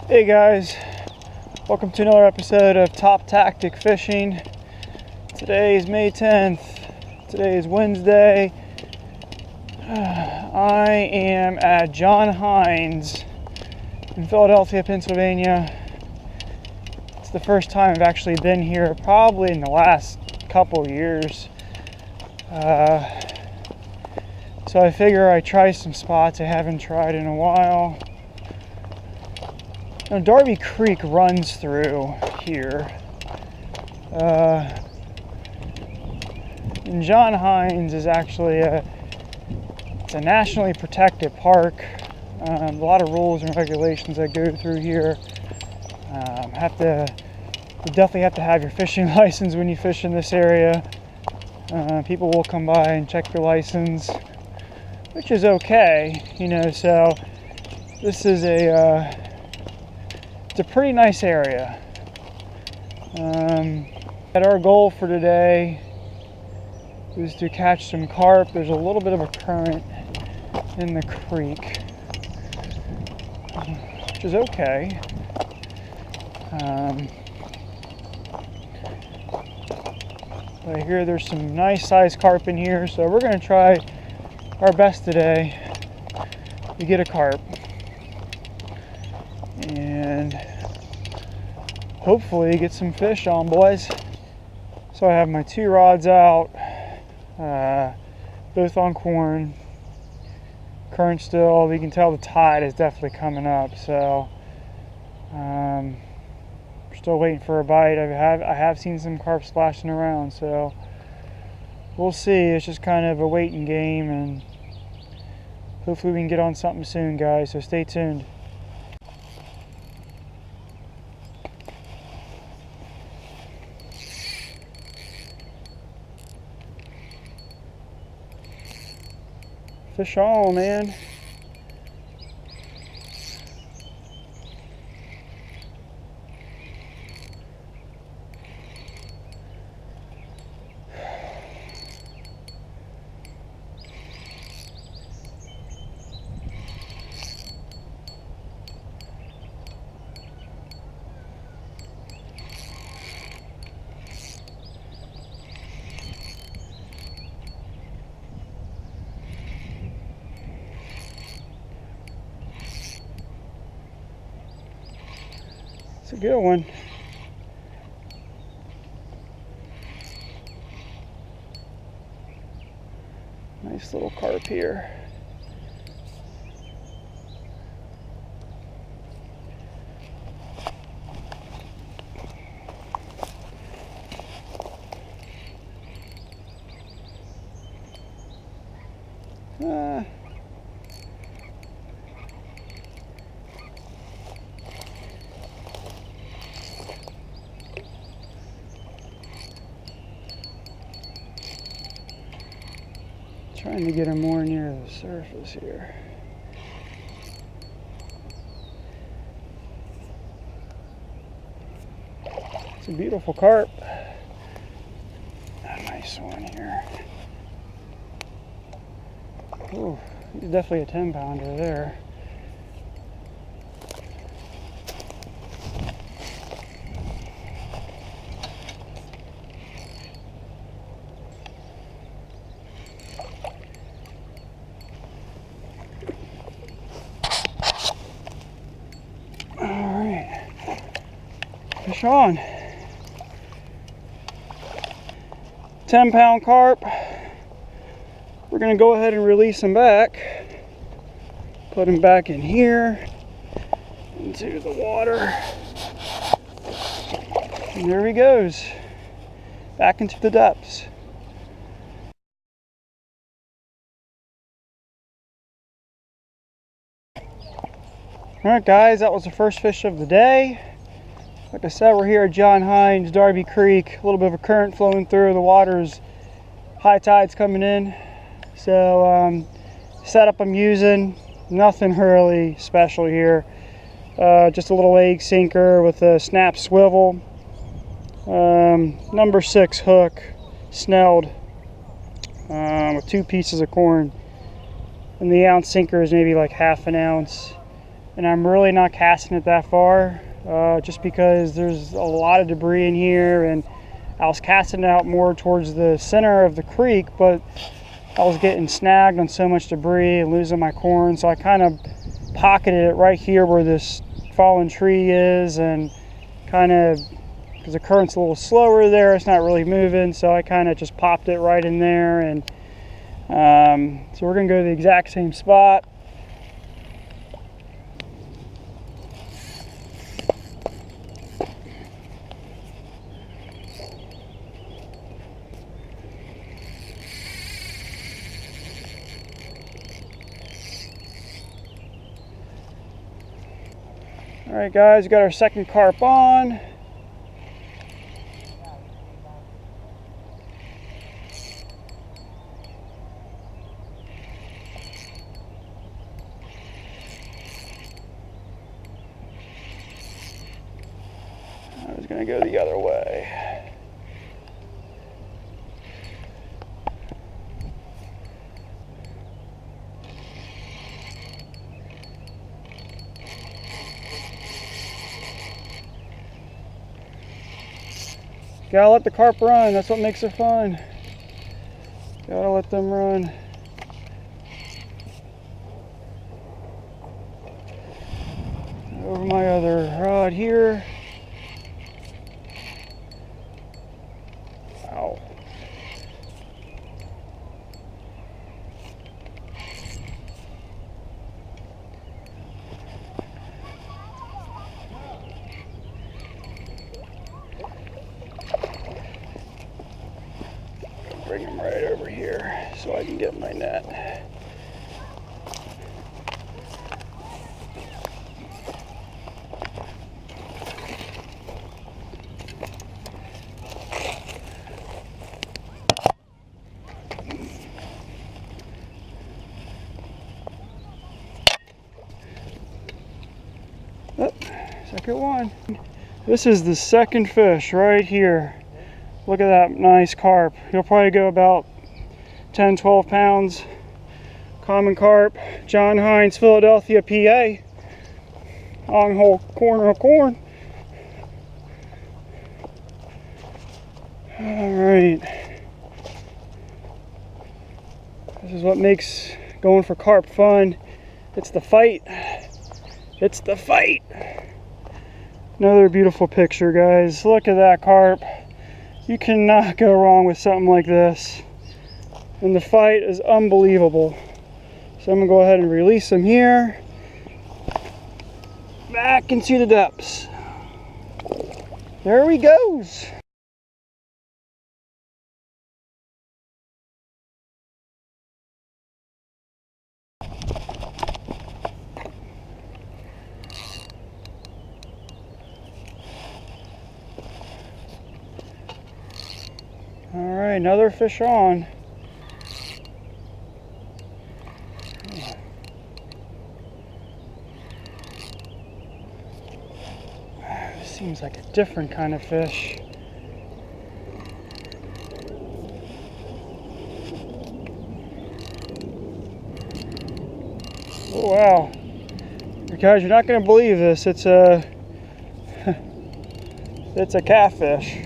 Hey guys, welcome to another episode of Top Tactic Fishing. Today is May 10th. Today is Wednesday. I am at John Hines in Philadelphia, Pennsylvania. It's the first time I've actually been here, probably in the last couple years. So I figure I try some spots I haven't tried in a while. Now, Darby Creek runs through here. And John Hines is actually it's a nationally protected park. A lot of rules and regulations that go through here. You definitely have to have your fishing license when you fish in this area. People will come by and check your license, which is okay, you know. So this is it's a pretty nice area. Our goal for today is to catch some carp. There's a little bit of a current in the creek, which is okay. But I hear there's some nice sized carp in here, so we're going to try our best today to get a carp and hopefully get some fish on, boys. So I have my two rods out, both on corn. Current still, you can tell the tide is definitely coming up, so we're still waiting for a bite. I have seen some carp splashing around, so we'll see. It's just kind of a waiting game, and hopefully we can get on something soon, guys, so stay tuned. Fish on, man. It's a good one. Nice little carp here. Trying to get him more near the surface here. It's a beautiful carp. A nice one here. Ooh, he's definitely a 10-pounder there. Fish on. 10-pound carp. We're going to go ahead and release him back. Put him back in here into the water. And there he goes. Back into the depths. Alright guys, that was the first fish of the day. Like I said, we're here at John Hines, Darby Creek. A little bit of a current flowing through. The water's high tide's coming in. So setup I'm using, nothing really special here. Just a little egg sinker with a snap swivel. Number 6 hook, snelled, with 2 pieces of corn. And the ounce sinker is maybe like 1/2 ounce. and I'm really not casting it that far, just because there's a lot of debris in here, and I was casting it out more towards the center of the creek, but I was getting snagged on so much debris and losing my corn, so I kind of pocketed it right here where this fallen tree is, and kind of, because the current's a little slower there, it's not really moving, so I kind of just popped it right in there. And so we're going to go to the exact same spot. Alright guys, we got our second carp on. I was going to go the other way. Gotta let the carp run, that's what makes it fun. Gotta let them run. Over my other rod here. Ow. Bring him right over here so I can get my net. Oh, second one. This is the second fish right here. Look at that nice carp. He'll probably go about 10, 12 pounds. Common carp, John Hines, Philadelphia, PA. On whole corner of corn. All right. This is what makes going for carp fun. It's the fight. It's the fight. Another beautiful picture, guys. Look at that carp. You cannot go wrong with something like this. And the fight is unbelievable. So I'm gonna go ahead and release him here. Back into the depths. There he goes. All right, another fish on. This seems like a different kind of fish. Oh wow. Guys, you're not going to believe this. It's a it's a catfish.